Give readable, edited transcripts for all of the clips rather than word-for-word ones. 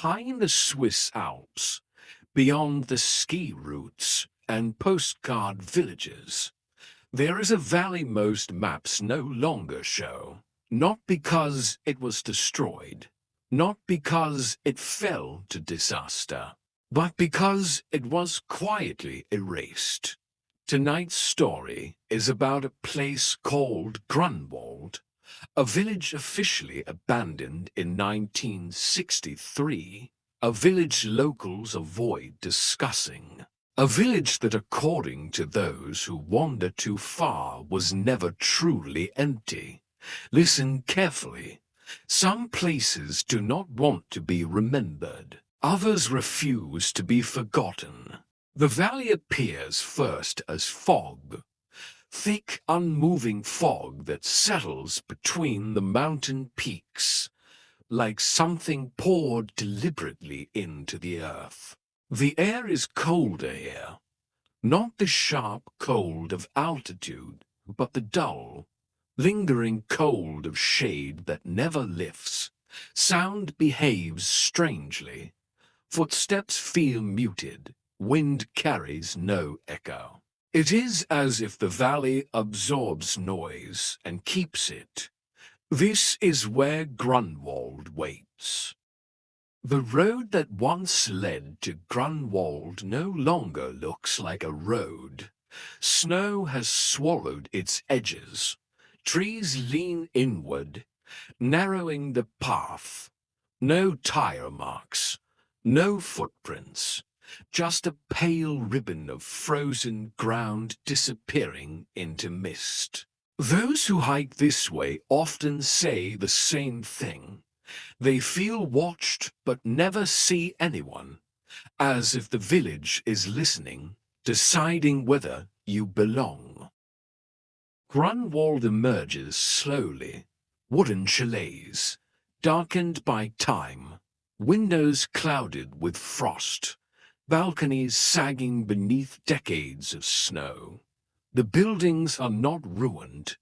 High in the Swiss Alps, beyond the ski routes and postcard villages, there is a valley most maps no longer show. Not because it was destroyed, not because it fell to disaster, but because it was quietly erased. Tonight's story is about a place called Grunwald, a village officially abandoned in 1963, a village locals avoid discussing, a village that according to those who wander too far was never truly empty. Listen carefully. Some places do not want to be remembered. Others refuse to be forgotten. The valley appears first as fog, thick, unmoving fog that settles between the mountain peaks, like something poured deliberately into the earth. The air is colder here, not the sharp cold of altitude, but the dull, lingering cold of shade that never lifts. Sound behaves strangely. Footsteps feel muted. Wind carries no echo. It is as if the valley absorbs noise and keeps it. This is where Grunwald waits. The road that once led to Grunwald no longer looks like a road. Snow has swallowed its edges. Trees lean inward, narrowing the path. No tire marks, no footprints, just a pale ribbon of frozen ground disappearing into mist. Those who hike this way often say the same thing. They feel watched but never see anyone, as if the village is listening, deciding whether you belong. Grunwald emerges slowly, wooden chalets, darkened by time, windows clouded with frost, balconies sagging beneath decades of snow. The buildings are not ruined,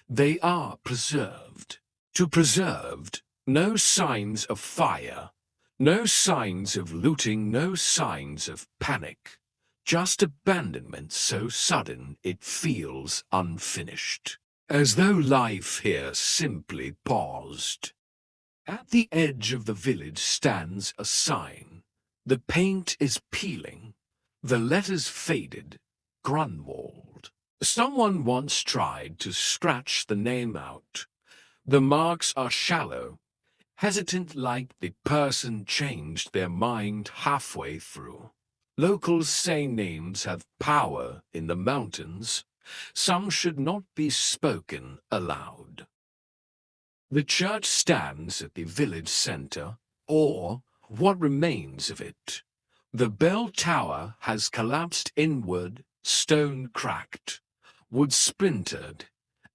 they are preserved. To preserved, no signs of fire, no signs of looting, no signs of panic. Just abandonment so sudden it feels unfinished, as though life here simply paused. At the edge of the village stands a sign. The paint is peeling, the letters faded. Grunwald. Someone once tried to scratch the name out. The marks are shallow, hesitant, like the person changed their mind halfway through. Locals say names have power in the mountains. Some should not be spoken aloud. The church stands at the village center, or what remains of it. The bell tower has collapsed inward, stone cracked, wood splintered,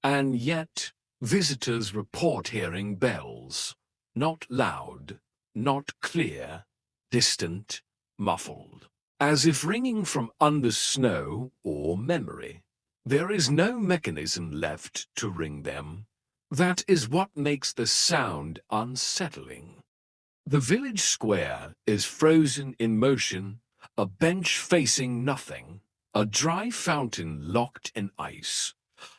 and yet visitors report hearing bells. Not loud, not clear, distant, muffled, as if ringing from under snow or memory. There is no mechanism left to ring them. That is what makes the sound unsettling. The village square is frozen in motion, a bench facing nothing, a dry fountain locked in ice,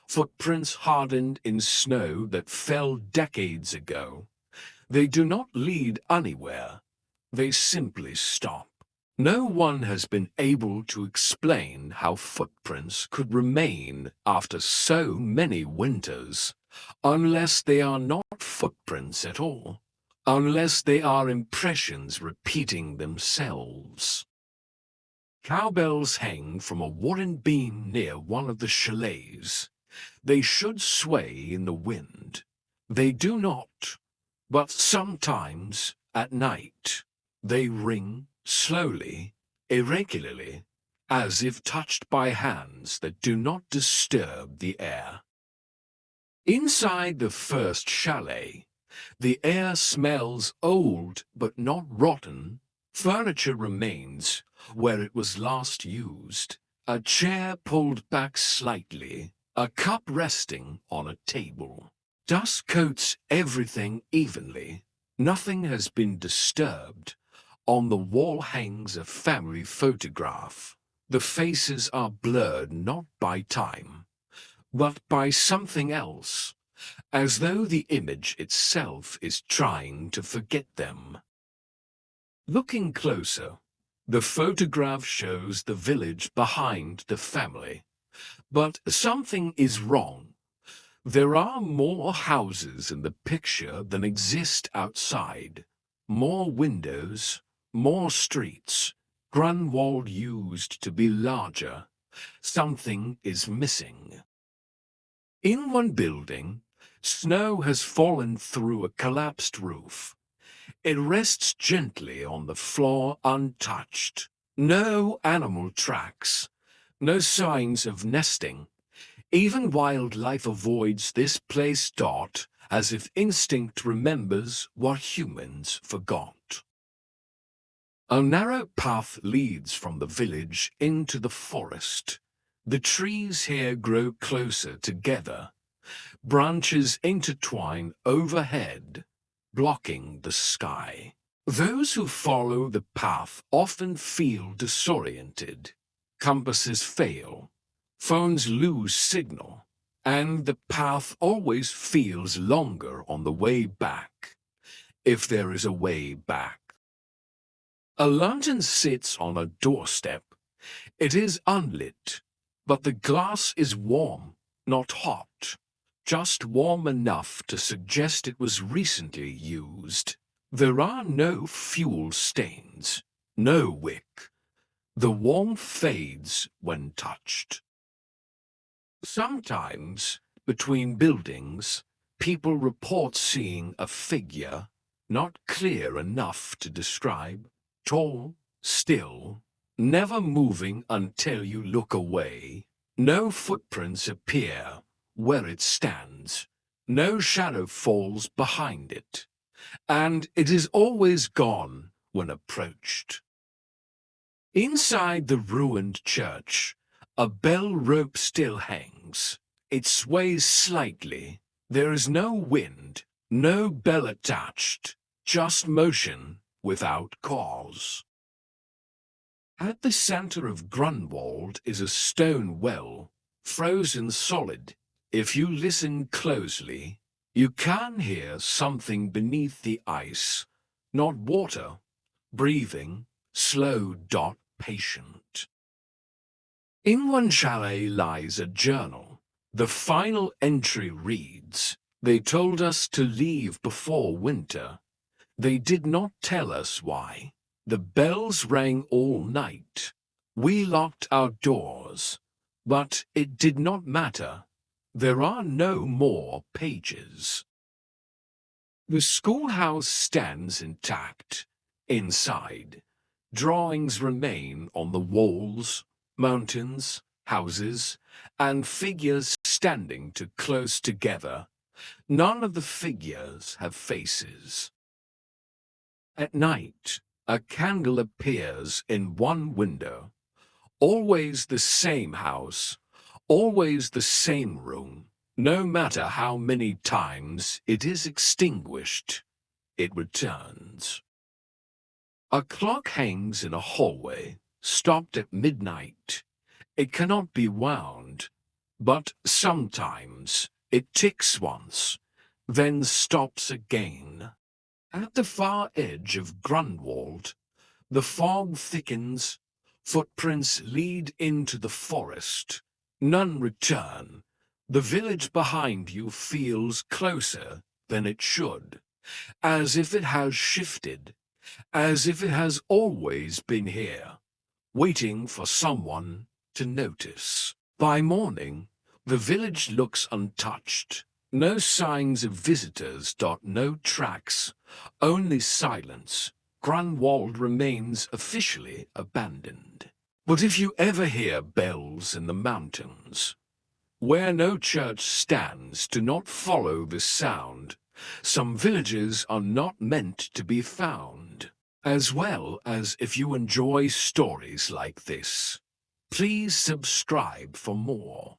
footprints hardened in snow that fell decades ago. They do not lead anywhere, they simply stop. No one has been able to explain how footprints could remain after so many winters, unless they are not footprints at all, unless they are impressions repeating themselves. Cowbells hang from a wooden beam near one of the chalets. They should sway in the wind. They do not, but sometimes at night they ring slowly, irregularly, as if touched by hands that do not disturb the air. Inside the first chalet, the air smells old but not rotten. Furniture remains where it was last used, a chair pulled back slightly, a cup resting on a table. Dust coats everything evenly. Nothing has been disturbed, On the wall hangs a family photograph. The faces are blurred not by time, but by something else, as though the image itself is trying to forget them. Looking closer, the photograph shows the village behind the family. But something is wrong. There are more houses in the picture than exist outside. More windows, more streets. Grunwald used to be larger. Something is missing. In one building, snow has fallen through a collapsed roof. It rests gently on the floor untouched. No animal tracks, no signs of nesting. Even wildlife avoids this place as if instinct remembers what humans forgot. A narrow path leads from the village into the forest. The trees here grow closer together. Branches intertwine overhead, blocking the sky. Those who follow the path often feel disoriented. Compasses fail, phones lose signal, and the path always feels longer on the way back, if there is a way back. A lantern sits on a doorstep. It is unlit, but the glass is warm, not hot, just warm enough to suggest it was recently used. There are no fuel stains, no wick. The warmth fades when touched. Sometimes, between buildings, people report seeing a figure, not clear enough to describe, tall, still, never moving until you look away. No footprints appear where it stands. No shadow falls behind it. And it is always gone when approached. Inside the ruined church, a bell rope still hangs. It sways slightly. There is no wind, no bell attached, just motion without cause. At the center of Grunwald is a stone well, frozen solid. If you listen closely, you can hear something beneath the ice, not water, breathing, slow, patient. In one chalet lies a journal. The final entry reads, "They told us to leave before winter. They did not tell us why. The bells rang all night. We locked our doors, but it did not matter. There are no more pages." The schoolhouse stands intact. Inside, drawings remain on the walls, mountains, houses, and figures standing too close together. None of the figures have faces. At night, a candle appears in one window. Always the same house, always the same room. No matter how many times it is extinguished, it returns. A clock hangs in a hallway, stopped at midnight. It cannot be wound, but sometimes it ticks once, then stops again. At the far edge of Grunwald, the fog thickens. Footprints lead into the forest. None return. The village behind you feels closer than it should, as if it has shifted, as if it has always been here, waiting for someone to notice. By morning, the village looks untouched. No signs of visitors, no tracks, only silence. Grunwald remains officially abandoned. But if you ever hear bells in the mountains, where no church stands, do not follow the sound. Some villages are not meant to be found. As well as if you enjoy stories like this, please subscribe for more.